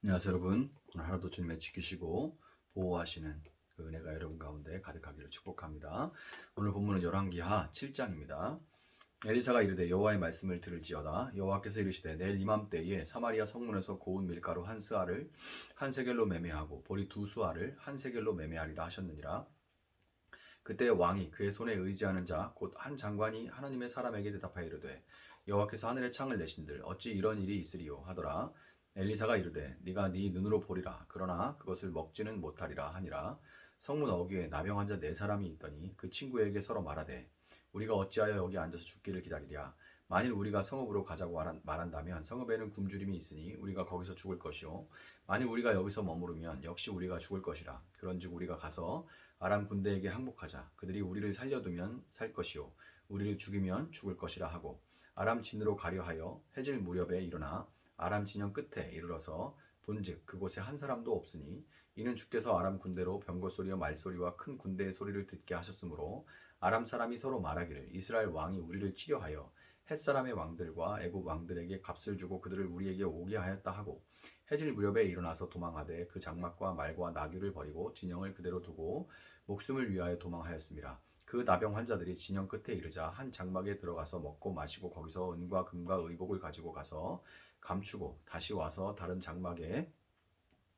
안녕하세요 여러분. 오늘 하루도 주님의 지키시고 보호하시는 그 은혜가 여러분 가운데 가득하기를 축복합니다. 오늘 본문은 열왕기하 7장입니다. 엘리사가 이르되 여호와의 말씀을 들을지어다. 여호와께서 이르시되 내일 이맘때에 사마리아 성문에서 고운 밀가루 한 스아를 한 세겔로 매매하고 보리 두 수아를 한 세겔로 매매하리라 하셨느니라. 그때 왕이 그의 손에 의지하는 자 곧 한 장관이 하나님의 사람에게 대답하여 이르되 여호와께서 하늘에 창을 내신들 어찌 이런 일이 있으리요 하더라. 엘리사가 이르되 네가 네 눈으로 보리라. 그러나 그것을 먹지는 못하리라 하니라. 성문 어귀에 나병 환자 네 사람이 있더니 그 친구에게 서로 말하되 우리가 어찌하여 여기 앉아서 죽기를 기다리랴. 만일 우리가 성읍으로 가자고 말한다면 성읍에는 굶주림이 있으니 우리가 거기서 죽을 것이요 만일 우리가 여기서 머무르면 역시 우리가 죽을 것이라. 그런즉 우리가 가서 아람 군대에게 항복하자. 그들이 우리를 살려두면 살 것이요 우리를 죽이면 죽을 것이라 하고 아람 진으로 가려 하여 해질 무렵에 일어나 아람 진영 끝에 이르러서 본즉 그곳에 한 사람도 없으니 이는 주께서 아람 군대로 병거 소리와 말소리와 큰 군대의 소리를 듣게 하셨으므로 아람 사람이 서로 말하기를 이스라엘 왕이 우리를 치려하여 햇사람의 왕들과 애굽 왕들에게 값을 주고 그들을 우리에게 오게 하였다 하고 해질 무렵에 일어나서 도망하되 그 장막과 말과 나귀를 버리고 진영을 그대로 두고 목숨을 위하여 도망하였습니다. 그 나병 환자들이 진영 끝에 이르자 한 장막에 들어가서 먹고 마시고 거기서 은과 금과 의복을 가지고 가서 감추고 다시 와서 다른 장막에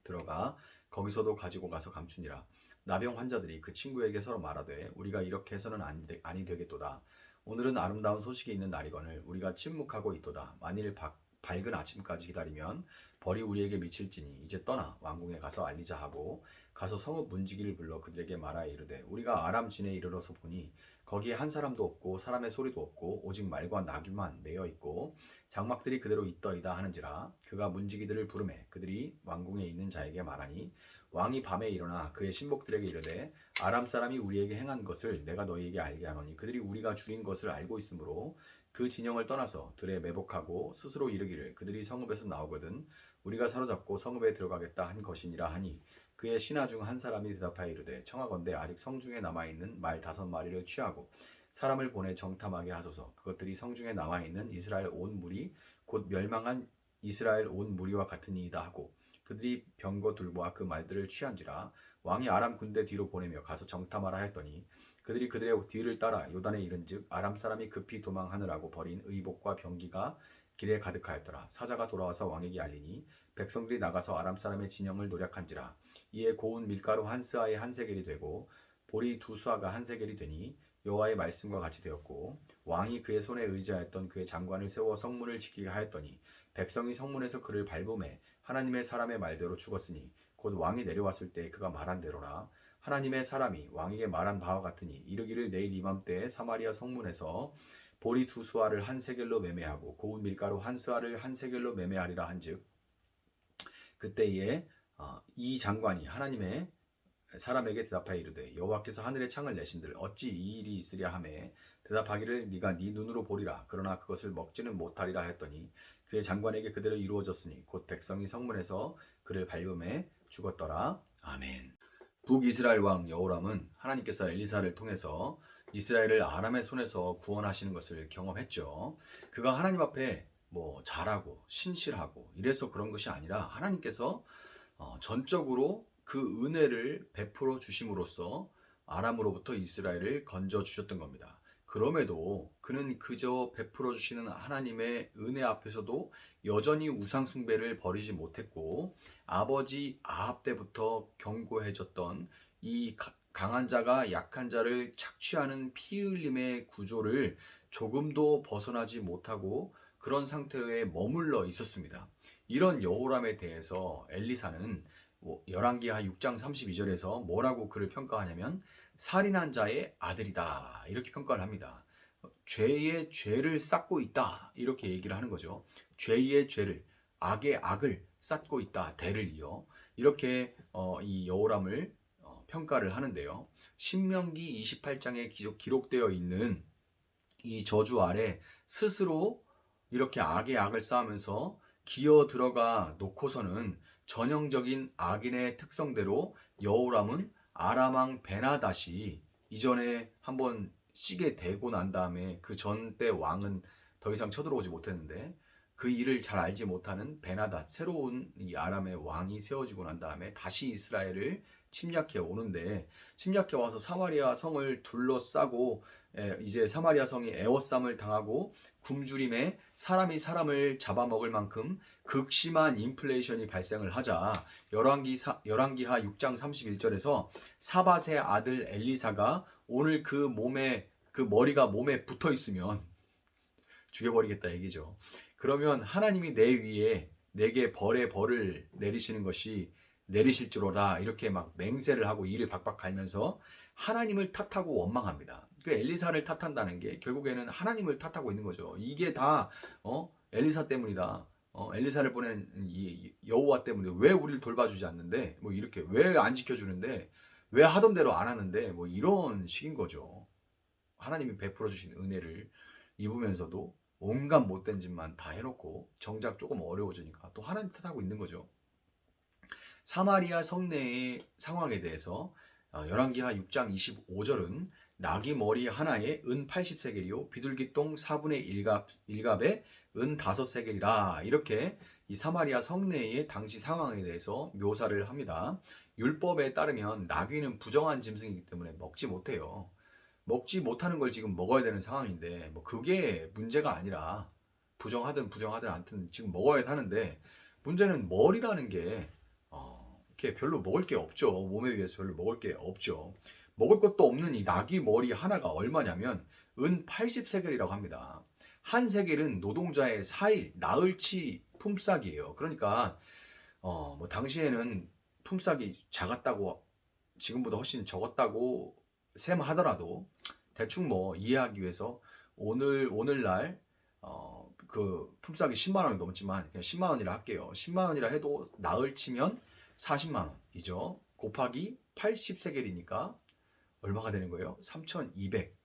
들어가 거기서도 가지고 가서 감추니라. 나병 환자들이 그 친구에게 서로 말하되 우리가 이렇게 해서는 아니 되겠도다. 오늘은 아름다운 소식이 있는 날이거늘 우리가 침묵하고 있도다. 만일 밝은 아침까지 기다리면 벌이 우리에게 미칠지니 이제 떠나 왕궁에 가서 알리자 하고 가서 성읍 문지기를 불러 그들에게 말하여 이르되 우리가 아람 진에 이르러서 보니 거기에 한 사람도 없고 사람의 소리도 없고 오직 말과 나귀만 매여 있고 장막들이 그대로 있더이다 하는지라. 그가 문지기들을 부르매 그들이 왕궁에 있는 자에게 말하니 왕이 밤에 일어나 그의 신복들에게 이르되 아람 사람이 우리에게 행한 것을 내가 너희에게 알게 하노니 그들이 우리가 줄인 것을 알고 있으므로 그 진영을 떠나서 들에 매복하고 스스로 이르기를 그들이 성읍에서 나오거든 우리가 사로잡고 성읍에 들어가겠다 한 것이니라 하니 그의 신하 중 한 사람이 대답하여 이르되 청하건대 아직 성중에 남아있는 말 5마리를 취하고 사람을 보내 정탐하게 하소서. 그것들이 성중에 남아있는 이스라엘 온 무리 곧 멸망한 이스라엘 온 무리와 같으니이다 하고 그들이 병거 둘과 그 말들을 취한지라. 왕이 아람 군대 뒤로 보내며 가서 정탐하라 했더니 그들이 그들의 뒤를 따라 요단에 이른즉 아람 사람이 급히 도망하느라고 버린 의복과 병기가 길에 가득하였더라. 사자가 돌아와서 왕에게 알리니 백성들이 나가서 아람 사람의 진영을 노략한지라. 이에 고운 밀가루 한 스아에 한 세겔이 되고 보리 두 수아가 한 세겔이 되니 여호와의 말씀과 같이 되었고 왕이 그의 손에 의지하였던 그의 장관을 세워 성문을 지키게 하였더니 백성이 성문에서 그를 밟음에 하나님의 사람의 말대로 죽었으니 곧 왕이 내려왔을 때 그가 말한 대로라. 하나님의 사람이 왕에게 말한 바와 같으니 이르기를 내일 이맘때에 사마리아 성문에서 보리 두 수아를 한 세겔로 매매하고 고운 밀가루 한 스아를 한 세겔로 매매하리라 한즉 그때에 이 장관이 하나님의 사람에게 대답하여 이르되 여호와께서 하늘의 창을 내신들 어찌 이 일이 있으랴 하매 대답하기를 네가 네 눈으로 보리라. 그러나 그것을 먹지는 못하리라 했더니 그의 장관에게 그대로 이루어졌으니 곧 백성이 성문에서 그를 밟음에 죽었더라. 아멘. 북이스라엘 왕 여호람은 하나님께서 엘리사를 통해서 이스라엘을 아람의 손에서 구원하시는 것을 경험했죠. 그가 하나님 앞에 잘하고 신실하고 이래서 그런 것이 아니라 하나님께서 전적으로 그 은혜를 베풀어 주심으로써 아람으로부터 이스라엘을 건져 주셨던 겁니다. 그럼에도 그는 그저 베풀어 주시는 하나님의 은혜 앞에서도 여전히 우상 숭배를 버리지 못했고 아버지 아합 때부터 경고해졌던 이 강한 자가 약한 자를 착취하는 피 흘림의 구조를 조금도 벗어나지 못하고 그런 상태에 머물러 있었습니다. 이런 여호람에 대해서 엘리사는 열왕기하 6장 32절에서 뭐라고 그를 평가하냐면 살인한 자의 아들이다 이렇게 평가를 합니다. 죄의 죄를 쌓고 있다 이렇게 얘기를 하는 거죠. 죄의 죄를 악의 악을 쌓고 있다 대를 이어 이렇게 이 여호람을 평가를 하는데요. 신명기 28장에 기록되어 있는 이 저주 아래 스스로 이렇게 악의 악을 쌓으면서 기어 들어가 놓고서는 전형적인 악인의 특성대로 여호람은 아람 왕 베나다시 이전에 한번 시게 되고 난 다음에 그 전 때 왕은 더 이상 쳐들어오지 못했는데 그 일을 잘 알지 못하는 베나닷, 새로운 이 아람의 왕이 세워지고 난 다음에 다시 이스라엘을 침략해 오는데, 침략해 와서 사마리아 성을 둘러싸고 이제 사마리아 성이 에워쌈을 당하고 굶주림에 사람이 사람을 잡아먹을 만큼 극심한 인플레이션이 발생을 하자 열왕기하 6장 31절에서 사밧의 아들 엘리사가 오늘 그 머리가 몸에 붙어 있으면 죽여버리겠다 얘기죠. 그러면 하나님이 내 위에 내게 벌을 내리시는 것이 내리실지로다, 이렇게 막 맹세를 하고 이를 박박 갈면서 하나님을 탓하고 원망합니다. 그 엘리사를 탓한다는 게 결국에는 하나님을 탓하고 있는 거죠. 이게 다 엘리사 때문이다. 엘리사를 보낸 이 여호와 때문에 왜 우리를 돌봐주지 않는데, 뭐 이렇게 왜 안 지켜주는데, 왜 하던 대로 안 하는데, 뭐 이런 식인 거죠. 하나님이 베풀어 주신 은혜를 입으면서도 온갖 못된 짓만 다 해놓고 정작 조금 어려워지니까 또 하나님 탓하고 있는 거죠. 사마리아 성내의 상황에 대해서 열왕기하 6장 25절은 나귀 머리 하나에 은 80세겔이요 비둘기 똥 4분의 1갑에 은 5세겔이라, 이렇게 이 사마리아 성내의 당시 상황에 대해서 묘사를 합니다. 율법에 따르면 나귀는 부정한 짐승이기 때문에 먹지 못해요. 먹지 못하는 걸 지금 먹어야 되는 상황인데, 뭐 그게 문제가 아니라 부정하든 않든 지금 먹어야 하는데, 문제는 머리라는 게 이렇게 별로 먹을 게 없죠. 몸에 비해서 별로 먹을 게 없죠. 먹을 것도 없는 이 나귀 머리 하나가 얼마냐면 은 80세겔이라고 합니다. 한 세겔은 노동자의 4일 나흘치 품삯이에요. 그러니까 뭐 당시에는 품삯이 작았다고, 지금보다 훨씬 적었다고 셈하더라도 대충 뭐 이해하기 위해서 오늘날 그 품삯이 10만 원이 넘지만 그냥 10만 원이라 할게요. 10만 원이라 해도 나흘 치면 40만 원이죠. 곱하기 80세겔이니까 얼마가 되는 거예요? 3,200.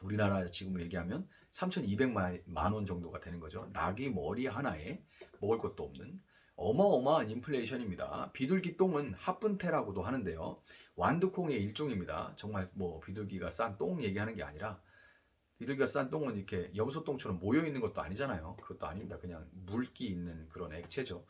우리나라 지금 얘기하면 3,200만 원 정도가 되는 거죠. 나귀 머리 하나에 먹을 것도 없는 어마어마한 인플레이션입니다. 비둘기 똥은 하푼테라고도 하는데요. 완두콩의 일종입니다. 정말 뭐 비둘기가 싼 똥 얘기하는 게 아니라, 비둘기가 싼 똥은 이렇게 염소똥처럼 모여 있는 것도 아니잖아요. 그것도 아닙니다. 그냥 물기 있는 그런 액체죠.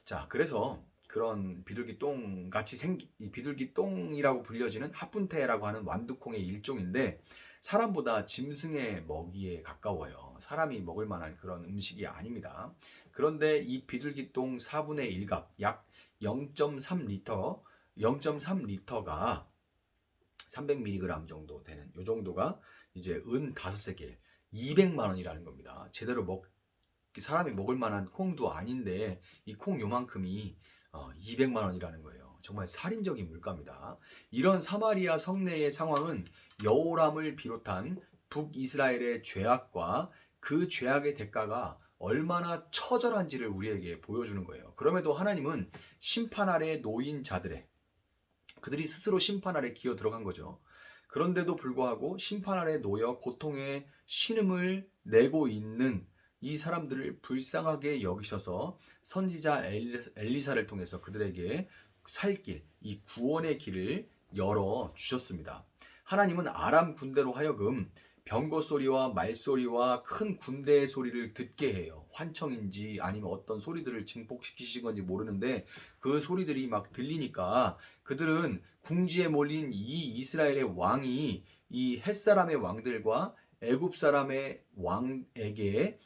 자, 그래서 그런 비둘기 똥 같이 이 비둘기 똥이라고 불려지는 하푼테라고 하는 완두콩의 일종인데, 사람보다 짐승의 먹이에 가까워요. 사람이 먹을 만한 그런 음식이 아닙니다. 그런데 이 비둘기 똥 4분의 1갑, 약 0.3리터, 0.3리터가 300mg 정도 되는 요 정도가 이제 은 5세겔, 200만 원이라는 겁니다. 제대로 사람이 먹을 만한 콩도 아닌데 이 콩 요만큼이 200만 원이라는 거예요. 정말 살인적인 물가입니다. 이런 사마리아 성내의 상황은 여호람을 비롯한 북이스라엘의 죄악과 그 죄악의 대가가 얼마나 처절한지를 우리에게 보여주는 거예요. 그럼에도 하나님은 심판 아래 놓인 자들의, 그들이 스스로 심판 아래 기어 들어간 거죠. 그런데도 불구하고 심판 아래 놓여 고통의 신음을 내고 있는 이 사람들을 불쌍하게 여기셔서 선지자 엘리사를 통해서 그들에게 살 길, 이 구원의 길을 열어 주셨습니다. 하나님은 아람 군대로 하여금 병거 소리와 말소리와 큰 군대의 소리를 듣게 해요. 환청인지 아니면 어떤 소리들을 증폭시키신 건지 모르는데 그 소리들이 막 들리니까 그들은 궁지에 몰린 이 이스라엘의 왕이 이 햇사람의 왕들과 애굽 사람의 왕에게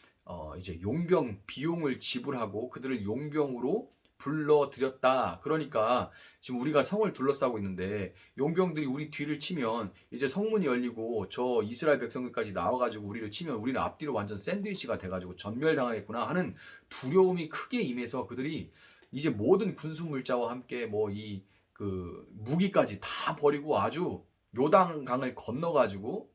이제 용병 비용을 지불하고 그들을 용병으로 불러들였다. 그러니까 지금 우리가 성을 둘러싸고 있는데 용병들이 우리 뒤를 치면 이제 성문이 열리고 저 이스라엘 백성들까지 나와가지고 우리를 치면 우리는 앞뒤로 완전 샌드위치가 돼가지고 전멸당하겠구나 하는 두려움이 크게 임해서 그들이 이제 모든 군수 물자와 함께 뭐 이 그 무기까지 다 버리고 아주 요단강을 건너가지고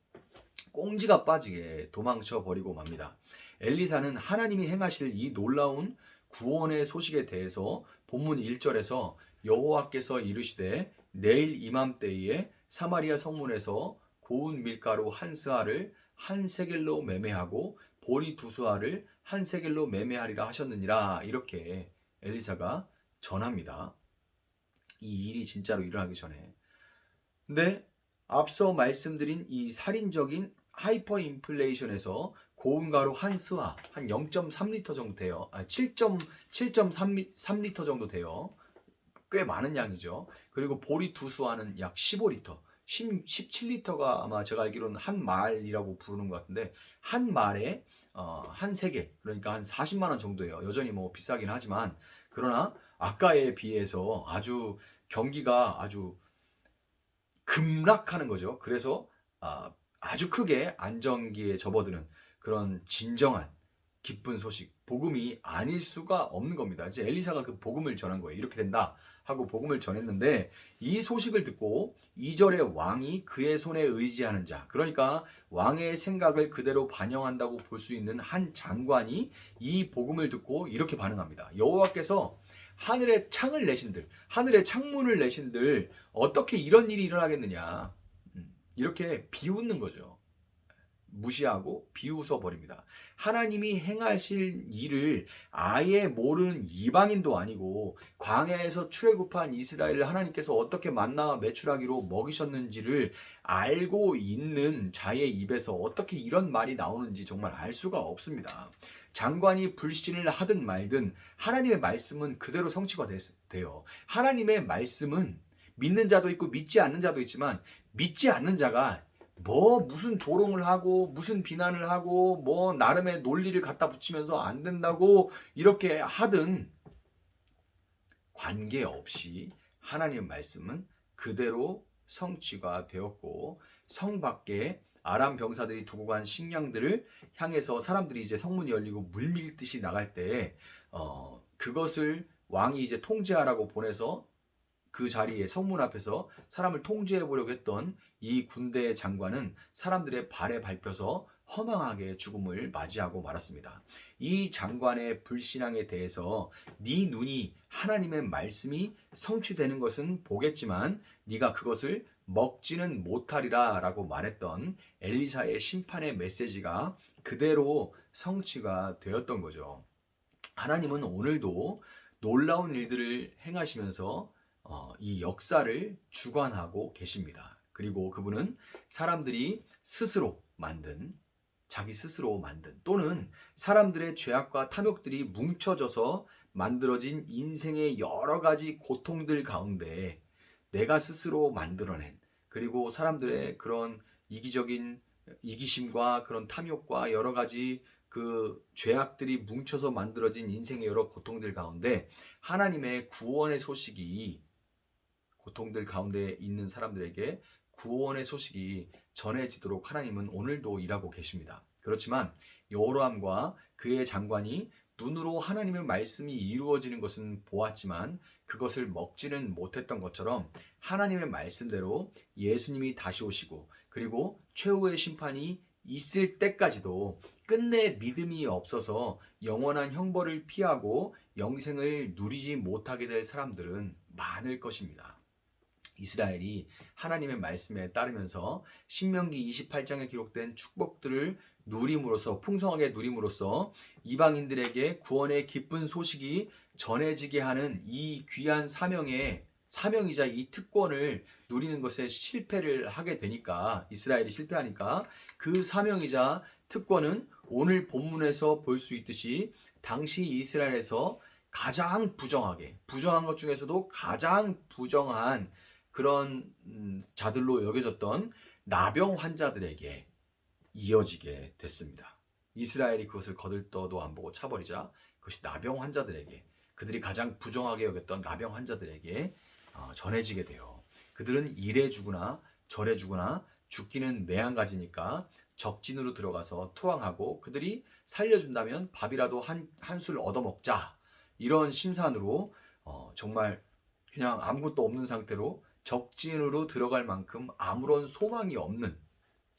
꽁지가 빠지게 도망쳐 버리고 맙니다. 엘리사는 하나님이 행하실 이 놀라운 구원의 소식에 대해서 본문 1절에서 여호와께서 이르시되 내일 이맘때에 사마리아 성문에서 고운 밀가루 한 스아를 한 세겔로 매매하고 보리 두 스아를 한 세겔로 매매하리라 하셨느니라, 이렇게 엘리사가 전합니다. 이 일이 진짜로 일어나기 전에. 근데 앞서 말씀드린 이 살인적인 하이퍼 인플레이션에서 고운 가루 한 스와 한 0.3리터 정도 돼요. 7.3리터 정도 돼요. 꽤 많은 양이죠. 그리고 보리 두 수와는 약 15리터. 17리터가 아마 제가 알기로는 한 말이라고 부르는 것 같은데, 한 말에 한 3개, 그러니까 한 40만 원 정도예요. 여전히 뭐 비싸긴 하지만, 그러나 아까에 비해서 아주 경기가 아주 급락하는 거죠. 그래서 아주 크게 안정기에 접어드는 그런 진정한 기쁜 소식, 복음이 아닐 수가 없는 겁니다. 이제 엘리사가 그 복음을 전한 거예요. 이렇게 된다 하고 복음을 전했는데, 이 소식을 듣고 2절에 왕이 그의 손에 의지하는 자, 그러니까 왕의 생각을 그대로 반영한다고 볼 수 있는 한 장관이 이 복음을 듣고 이렇게 반응합니다. 여호와께서 하늘의 창을 내신들, 하늘의 창문을 내신들 어떻게 이런 일이 일어나겠느냐, 이렇게 비웃는 거죠. 무시하고 비웃어 버립니다. 하나님이 행하실 일을 아예 모르는 이방인도 아니고, 광야에서 출애굽한 이스라엘을 하나님께서 어떻게 만나와 메추라기로 먹이셨는지를 알고 있는 자의 입에서 어떻게 이런 말이 나오는지 정말 알 수가 없습니다. 장관이 불신을 하든 말든 하나님의 말씀은 그대로 성취가 돼요. 하나님의 말씀은 믿는 자도 있고 믿지 않는 자도 있지만, 믿지 않는 자가 무슨 조롱을 하고 무슨 비난을 하고 나름의 논리를 갖다 붙이면서 안 된다고 이렇게 하든 관계없이 하나님의 말씀은 그대로 성취가 되었고, 성 밖에 아람 병사들이 두고 간 식량들을 향해서 사람들이 이제 성문이 열리고 물밀듯이 나갈 때 그것을 왕이 이제 통제하라고 보내서 그 자리에 성문 앞에서 사람을 통제해 보려고 했던 이 군대의 장관은 사람들의 발에 밟혀서 허망하게 죽음을 맞이하고 말았습니다. 이 장관의 불신앙에 대해서 네 눈이 하나님의 말씀이 성취되는 것은 보겠지만 네가 그것을 먹지는 못하리라 라고 말했던 엘리사의 심판의 메시지가 그대로 성취가 되었던 거죠. 하나님은 오늘도 놀라운 일들을 행하시면서 이 역사를 주관하고 계십니다. 그리고 그분은 사람들이 자기 스스로 만든 또는 사람들의 죄악과 탐욕들이 뭉쳐져서 만들어진 인생의 여러 가지 고통들 가운데 내가 스스로 만들어낸, 그리고 사람들의 그런 이기적인 이기심과 그런 탐욕과 여러 가지 그 죄악들이 뭉쳐서 만들어진 인생의 여러 고통들 가운데 하나님의 구원의 소식이, 고통들 가운데 있는 사람들에게 구원의 소식이 전해지도록 하나님은 오늘도 일하고 계십니다. 그렇지만 여호람과 그의 장관이 눈으로 하나님의 말씀이 이루어지는 것은 보았지만 그것을 먹지는 못했던 것처럼, 하나님의 말씀대로 예수님이 다시 오시고 그리고 최후의 심판이 있을 때까지도 끝내 믿음이 없어서 영원한 형벌을 피하고 영생을 누리지 못하게 될 사람들은 많을 것입니다. 이스라엘이 하나님의 말씀에 따르면서 신명기 28장에 기록된 축복들을 누림으로써, 풍성하게 누림으로써 이방인들에게 구원의 기쁜 소식이 전해지게 하는 이 귀한 사명이자 이 특권을 누리는 것에 실패를 하게 되니까, 이스라엘이 실패하니까 그 사명이자 특권은 오늘 본문에서 볼 수 있듯이 당시 이스라엘에서 가장 부정한 것 중에서도 가장 부정한 그런 자들로 여겨졌던 나병 환자들에게 이어지게 됐습니다. 이스라엘이 그것을 거들떠도 안 보고 차버리자 그것이 나병 환자들에게, 그들이 가장 부정하게 여겼던 나병 환자들에게 전해지게 돼요. 그들은 이래 죽으나 저래 죽으나 죽기는 매한가지니까 적진으로 들어가서 투항하고, 그들이 살려준다면 밥이라도 한 술 얻어먹자, 이런 심산으로 정말 그냥 아무것도 없는 상태로 적진으로 들어갈 만큼 아무런 소망이 없는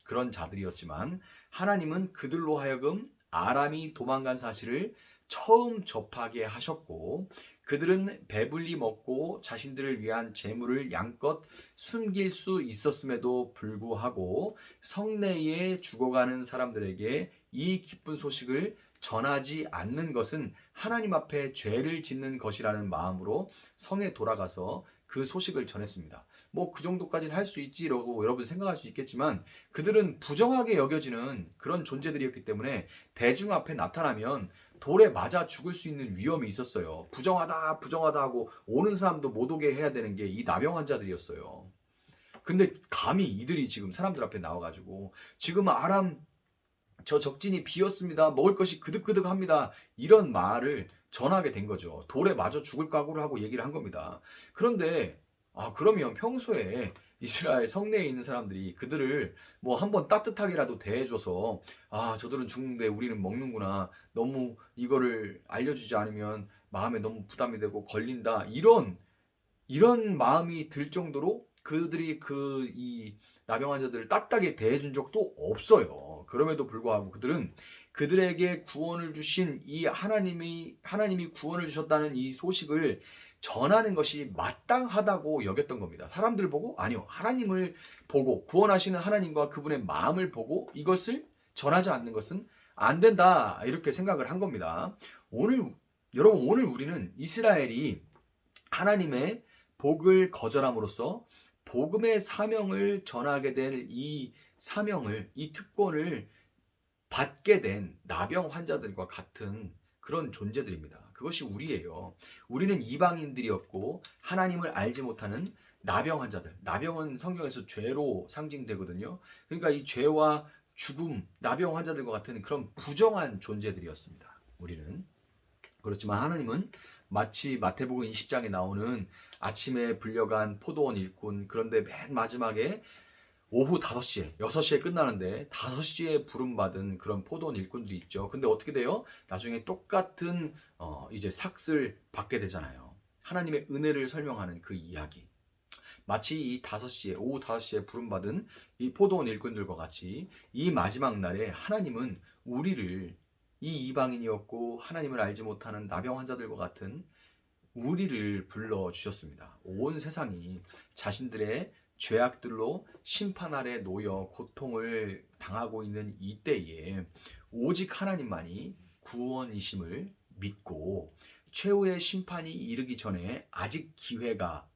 그런 자들이었지만, 하나님은 그들로 하여금 아람이 도망간 사실을 처음 접하게 하셨고, 그들은 배불리 먹고 자신들을 위한 재물을 양껏 숨길 수 있었음에도 불구하고 성내에 죽어가는 사람들에게 이 기쁜 소식을 전하지 않는 것은 하나님 앞에 죄를 짓는 것이라는 마음으로 성에 돌아가서 그 소식을 전했습니다. 뭐 그 정도까지는 할 수 있지라고 여러분 생각할 수 있겠지만 그들은 부정하게 여겨지는 그런 존재들이었기 때문에 대중 앞에 나타나면 돌에 맞아 죽을 수 있는 위험이 있었어요. 부정하다, 부정하다 하고 오는 사람도 못 오게 해야 되는 게 이 나병 환자들이었어요. 근데 감히 이들이 지금 사람들 앞에 나와가지고 지금 아람 저 적진이 비었습니다. 먹을 것이 그득그득합니다. 이런 말을 전하게 된 거죠. 돌에 맞아 죽을 각오를 하고 얘기를 한 겁니다. 그런데 그러면 평소에 이스라엘 성내에 있는 사람들이 그들을 뭐 한번 따뜻하게라도 대해줘서 저들은 죽는데 우리는 먹는구나. 너무 이거를 알려주지 않으면 마음에 너무 부담이 되고 걸린다. 이런 마음이 들 정도로 그들이 이 나병 환자들을 따뜻하게 대해준 적도 없어요. 그럼에도 불구하고 그들은 그들에게 구원을 주신 이 하나님이 구원을 주셨다는 이 소식을 전하는 것이 마땅하다고 여겼던 겁니다. 사람들 보고 아니요. 하나님을 보고 구원하시는 하나님과 그분의 마음을 보고 이것을 전하지 않는 것은 안 된다. 이렇게 생각을 한 겁니다. 여러분 오늘 우리는 이스라엘이 하나님의 복을 거절함으로써 복음의 사명을 전하게 된 이 사명을, 이 특권을 받게 된 나병 환자들과 같은 그런 존재들입니다. 그것이 우리예요. 우리는 이방인들이었고 하나님을 알지 못하는 나병 환자들. 나병은 성경에서 죄로 상징되거든요. 그러니까 이 죄와 죽음, 나병 환자들과 같은 그런 부정한 존재들이었습니다. 우리는. 그렇지만 하나님은 마치 마태복음 20장에 나오는 아침에 불려간 포도원 일꾼, 그런데 맨 마지막에 오후 5시에, 6시에 끝나는데 5시에 부름받은 그런 포도원 일꾼들이 있죠. 근데 어떻게 돼요? 나중에 똑같은 이제 삭을 받게 되잖아요. 하나님의 은혜를 설명하는 그 이야기. 마치 이 오후 5시에 부름받은 이 포도원 일꾼들과 같이 이 마지막 날에 하나님은 우리를, 이 이방인이었고 하나님을 알지 못하는 나병 환자들과 같은 우리를 불러주셨습니다. 온 세상이 자신들의 죄악들로 심판 아래 놓여 고통을 당하고 있는 이때에 오직 하나님만이 구원이심을 믿고 최후의 심판이 이르기 전에 아직 기회가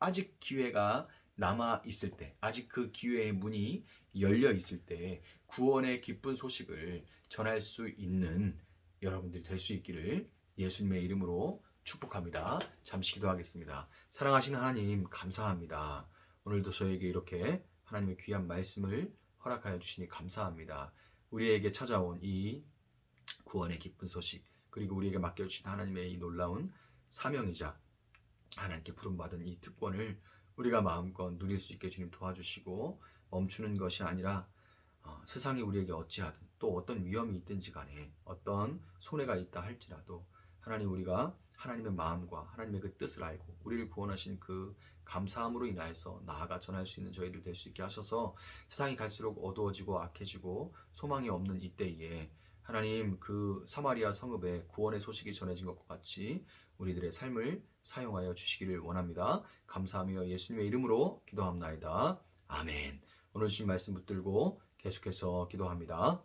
남아 있을 때, 아직 그 기회의 문이 열려 있을 때 구원의 기쁜 소식을 전할 수 있는 여러분들이 될 수 있기를 예수님의 이름으로 축복합니다. 잠시 기도하겠습니다. 사랑하시는 하나님 감사합니다. 오늘도 저에게 이렇게 하나님의 귀한 말씀을 허락하여 주시니 감사합니다. 우리에게 찾아온 이 구원의 기쁜 소식, 그리고 우리에게 맡겨주신 하나님의 이 놀라운 사명이자 하나님께 부름받은 이 특권을 우리가 마음껏 누릴 수 있게 주님 도와주시고 멈추는 것이 아니라 세상이 우리에게 어찌하든 또 어떤 위험이 있든지 간에 어떤 손해가 있다 할지라도 하나님, 우리가 하나님의 마음과 하나님의 그 뜻을 알고 우리를 구원하신 그 감사함으로 인하여서 나아가 전할 수 있는 저희들 될 수 있게 하셔서 세상이 갈수록 어두워지고 악해지고 소망이 없는 이때에 하나님, 그 사마리아 성읍에 구원의 소식이 전해진 것과 같이 우리들의 삶을 사용하여 주시기를 원합니다. 감사하며 예수님의 이름으로 기도합나이다. 아멘. 오늘 주신 말씀 붙들고 계속해서 기도합니다.